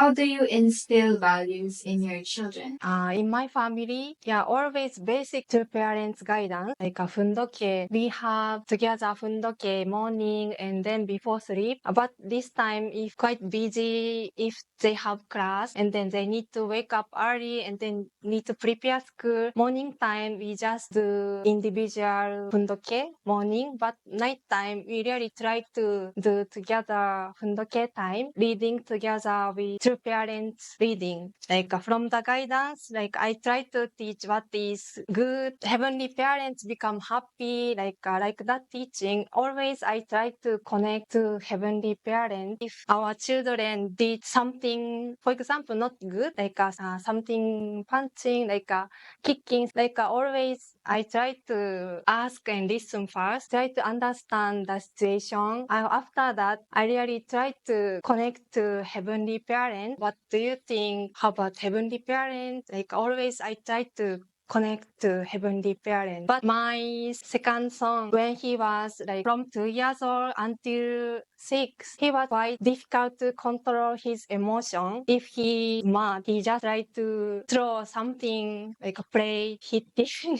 How do you instill values in your children? In my family, yeah, always basic to parents guidance, like a 𝗴𝘂𝗶𝗶𝗶. We have together 𝗴𝘂𝗶𝗶𝗶 morning and then before sleep. But this time, if quite busy, if they have class and then they need to wake up early and then need to prepare school, morning time we just do individual 𝗴𝘂𝗶𝗶 morning. But night time we really try to do together 𝗴𝘂𝗶𝗶 time, reading together with two parents reading. Like from the guidance, like I try to teach what is good. Heavenly parents become happy, like that teaching. Always I try to connect to heavenly parents. If our children did something, for example, not good, like something punching, like kicking, like always I try to ask and listen first, try to understand the situation. After that, I really try to connect to heavenly parents. What do you think about heavenly parents? Like always I try to connect to heavenly parents. But my second son, when he was like from 2 years old until 6, he was quite difficult to control his emotion. If he mad, he just tried to throw something like a play, hitting.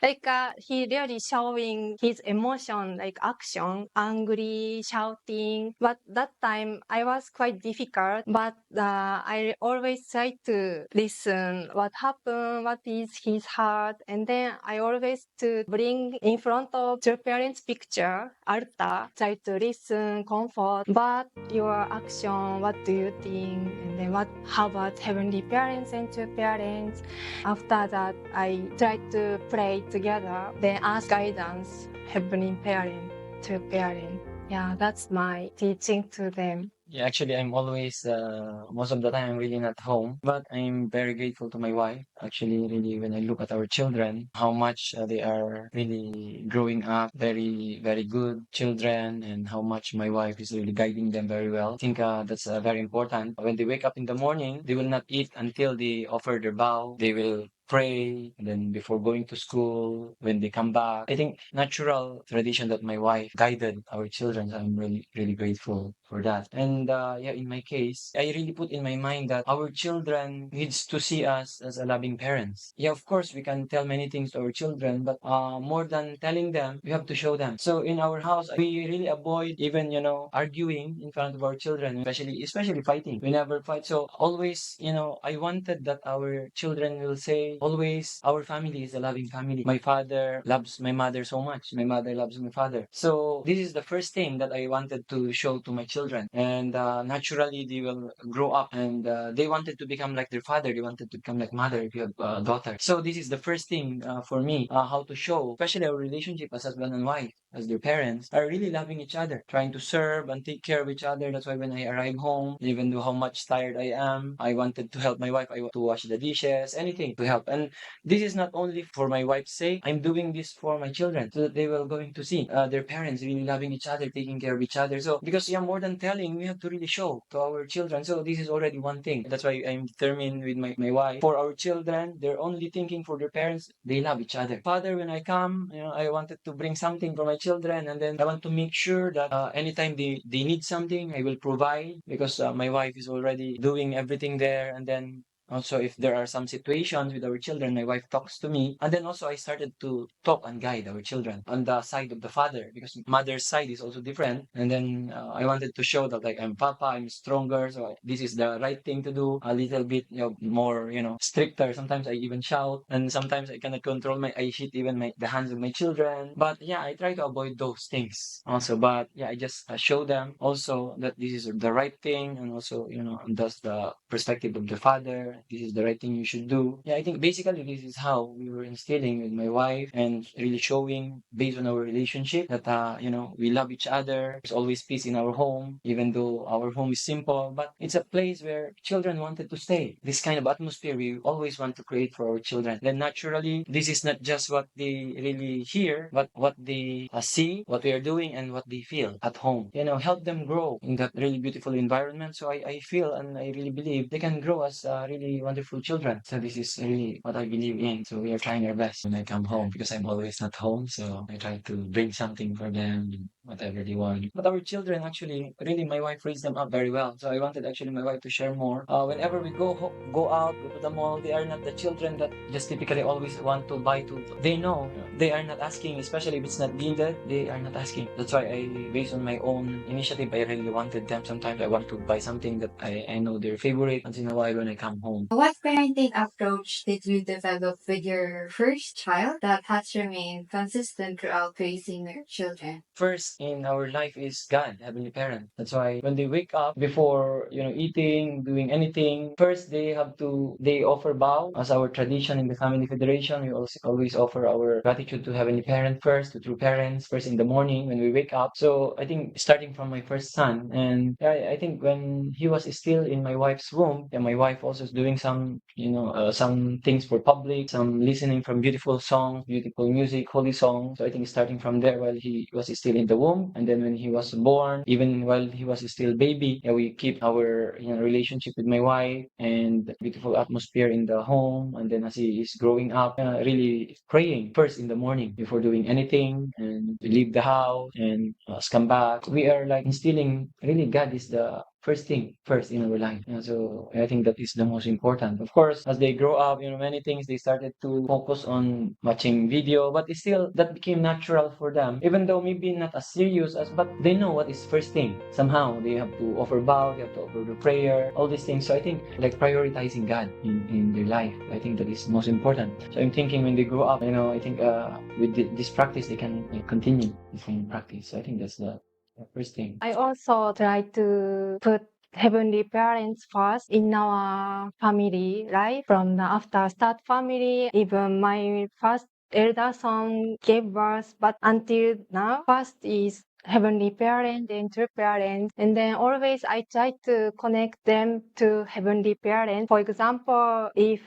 Like he really showing his emotion, like action, angry, shouting. But that time I was quite difficult. But I always try to listen what happened, what is his heart, and then I always to bring in front of your parents' picture, altar, try to listen, comfort. But your action, what do you think? And then how about heavenly parents and your parents? After that, I try to pray together, then ask guidance, heavenly parent to parent. Yeah, that's my teaching to them. Yeah, actually, I'm always, most of the time, I'm really not home, but I'm very grateful to my wife. Actually, really, when I look at our children, how much they are really growing up, very, very good children, and how much my wife is really guiding them very well. I think that's very important. When they wake up in the morning, they will not eat until they offer their vow. They will pray, and then before going to school, when they come back. I think natural tradition that my wife guided our children. So I'm really, really grateful for that. And yeah, in my case, I really put in my mind that our children needs to see us as a loving parents. Yeah, of course, we can tell many things to our children, but more than telling them, we have to show them. So in our house, we really avoid even, arguing in front of our children, especially fighting. We never fight. So always, I wanted that our children will say, always, our family is a loving family. My father loves my mother so much. My mother loves my father. So this is the first thing that I wanted to show to my children. And naturally, they will grow up and they wanted to become like their father. They wanted to become like mother if you have a daughter. So this is the first thing for me, how to show, especially our relationship as husband and wife, as their parents, are really loving each other, trying to serve and take care of each other. That's why when I arrive home, even though how much tired I am, I wanted to help my wife. I want to wash the dishes, anything to help. And this is not only for my wife's sake. I'm doing this for my children so that they will going to see their parents really loving each other, taking care of each other. So because yeah, more than telling, we have to really show to our children. So this is already one thing. That's why I'm determined with my wife. For our children, they're only thinking for their parents. They love each other. Father, when I come, I wanted to bring something for my children, and then I want to make sure that anytime they need something, I will provide, because my wife is already doing everything there. And then also, if there are some situations with our children, my wife talks to me. And then also I started to talk and guide our children on the side of the father, because mother's side is also different. And then I wanted to show that like I'm papa, I'm stronger, so this is the right thing to do. A little bit more, stricter. Sometimes I even shout, and sometimes I cannot control I hit even the hands of my children. But yeah, I try to avoid those things also. But yeah, I just show them also that this is the right thing, and also that's the perspective of the father. This is the right thing you should do. Yeah, I think basically this is how we were instilling with my wife, and really showing based on our relationship that we love each other. There's always peace in our home, even though our home is simple, but it's a place where children wanted to stay. This kind of atmosphere we always want to create for our children. Then naturally, this is not just what they really hear, but what they see, what we are doing, and what they feel at home. Help them grow in that really beautiful environment. So I feel and I really believe they can grow as really really wonderful children. So this is really what I believe in. So we are trying our best when I come home because I'm always not home. So I try to bring something for them, whatever they want. But our children actually, really, my wife raised them up very well. So I wanted actually my wife to share more. Whenever we go out, go to the mall, they are not the children that just typically always want to buy to. They know they are not asking, especially if it's not needed. They are not asking. That's why based on my own initiative, I really wanted them. Sometimes I want to buy something that I know their favorite once in a while when I come home. What parenting approach did you develop with your first child that has remained consistent throughout raising your children? First in our life is God, Heavenly Parent. That's why when they wake up, before eating, doing anything, first they offer bow as our tradition in the Family Federation. We also always offer our gratitude to Heavenly Parent first, to true parents first in the morning when we wake up. So I think starting from my first son, and I think when he was still in my wife's womb, and my wife also is doing some things for public, some listening from beautiful songs, beautiful music, holy songs. So I think starting from there while he was still in the womb, and then when he was born, even while he was still baby, we keep our relationship with my wife and beautiful atmosphere in the home. And then as he is growing up, really praying first in the morning before doing anything, and we leave the house and come back. We are like instilling really God is the first thing first in our life. So I think that is the most important. Of course, as they grow up, many things they started to focus on watching video, but it's still that became natural for them. Even though maybe not as serious as, but they know what is first thing. Somehow they have to offer vow, they have to offer the prayer, all these things. So I think like prioritizing God in their life, I think that is most important. So I'm thinking when they grow up, I think with this practice they can continue this kind of practice. So I think that's the first thing. I also try to put Heavenly Parents first in our family life. From the after start family, even my first elder son gave birth, but until now, first is Heavenly Parent and True Parents, and then always I try to connect them to Heavenly Parent. For example, if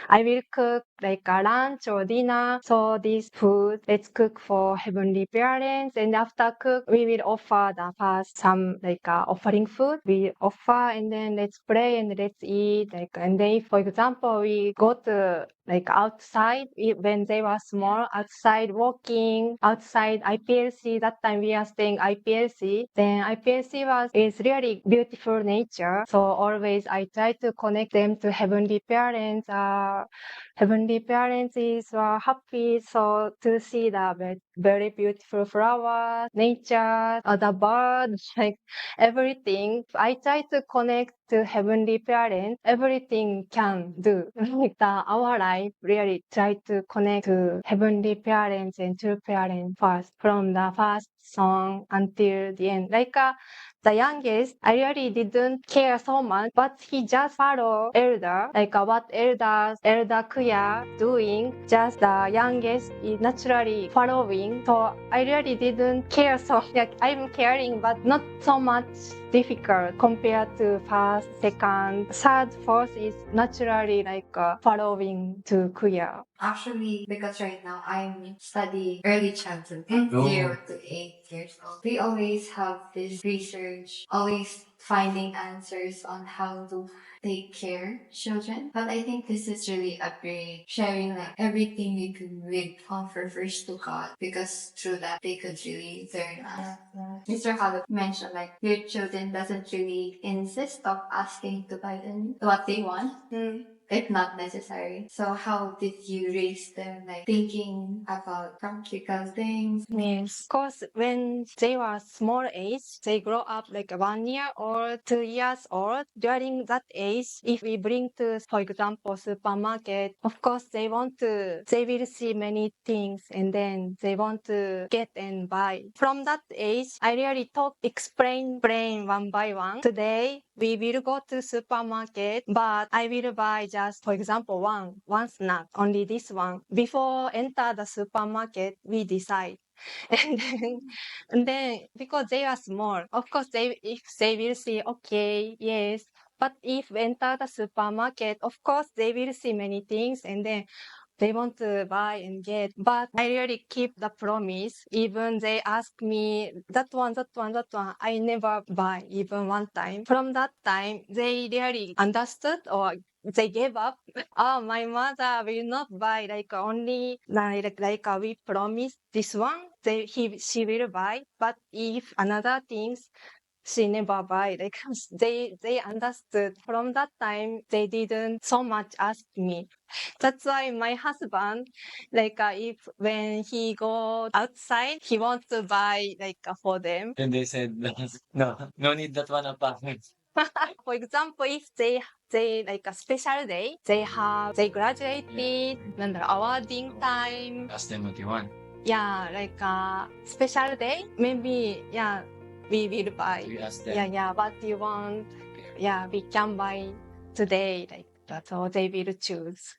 I will cook like a lunch or dinner, so this food let's cook for Heavenly Parents, and after cook we will offer the first some offering food we offer, and then let's pray and let's eat. And then if, for example, we go to outside when they were small, outside walking, outside IPLC. That time we are staying IPLC. Then IPLC is really beautiful nature. So always I try to connect them to Heavenly Parents. Heavenly Parents is happy so to see the very beautiful flowers, nature, the birds, everything. I try to connect to Heavenly Parents. Everything can do. Our life really try to connect to Heavenly Parents and True Parents first, from the first song until the end. The youngest, I really didn't care so much, but he just followed elder, what elder Kuya doing. Just the youngest is naturally following. So I really didn't care so. I'm caring, but not so much difficult compared to first, second, third, fourth is naturally following to Kuya. Actually, because right now I'm studying early childhood, 0 to 8 years old. We always have this research, always finding answers on how to take care children. But I think this is really a great sharing everything you could with offer first to God, because through that they could really learn us. Mr. Halo mentioned your children doesn't really insist of asking to buy them what they want. If not necessary. So how did you raise them, thinking about practical things? Yes. Of course, when they were small age, they grow up 1 year or 2 years old. During that age, if we bring to, for example, supermarket, of course they will see many things and then they want to get and buy. From that age, I really explain one by one. Today, we will go to supermarket, but I will buy just, for example, one snack, only this one. Before enter the supermarket, we decide. And then because they are small, of course if they will see, okay, yes. But if we enter the supermarket, of course they will see many things and then they want to buy and get. But I really keep the promise. Even they ask me that one, I never buy even one time. From that time, they really understood or they gave up. Oh, my mother will not buy like only like we promised this one. She will buy, but if another things she never buy. Like they understood from that time. They didn't so much ask me. That's why my husband, like if when he go outside, he wants to buy like for them. And they said, no, no need that one apa. For example, if they like a special day, they graduated, and awarding time. Ask them what you want. Yeah, like a special day, maybe we will buy. We ask them. Yeah, what you want? Yeah, we can buy today. Like that's all they will choose.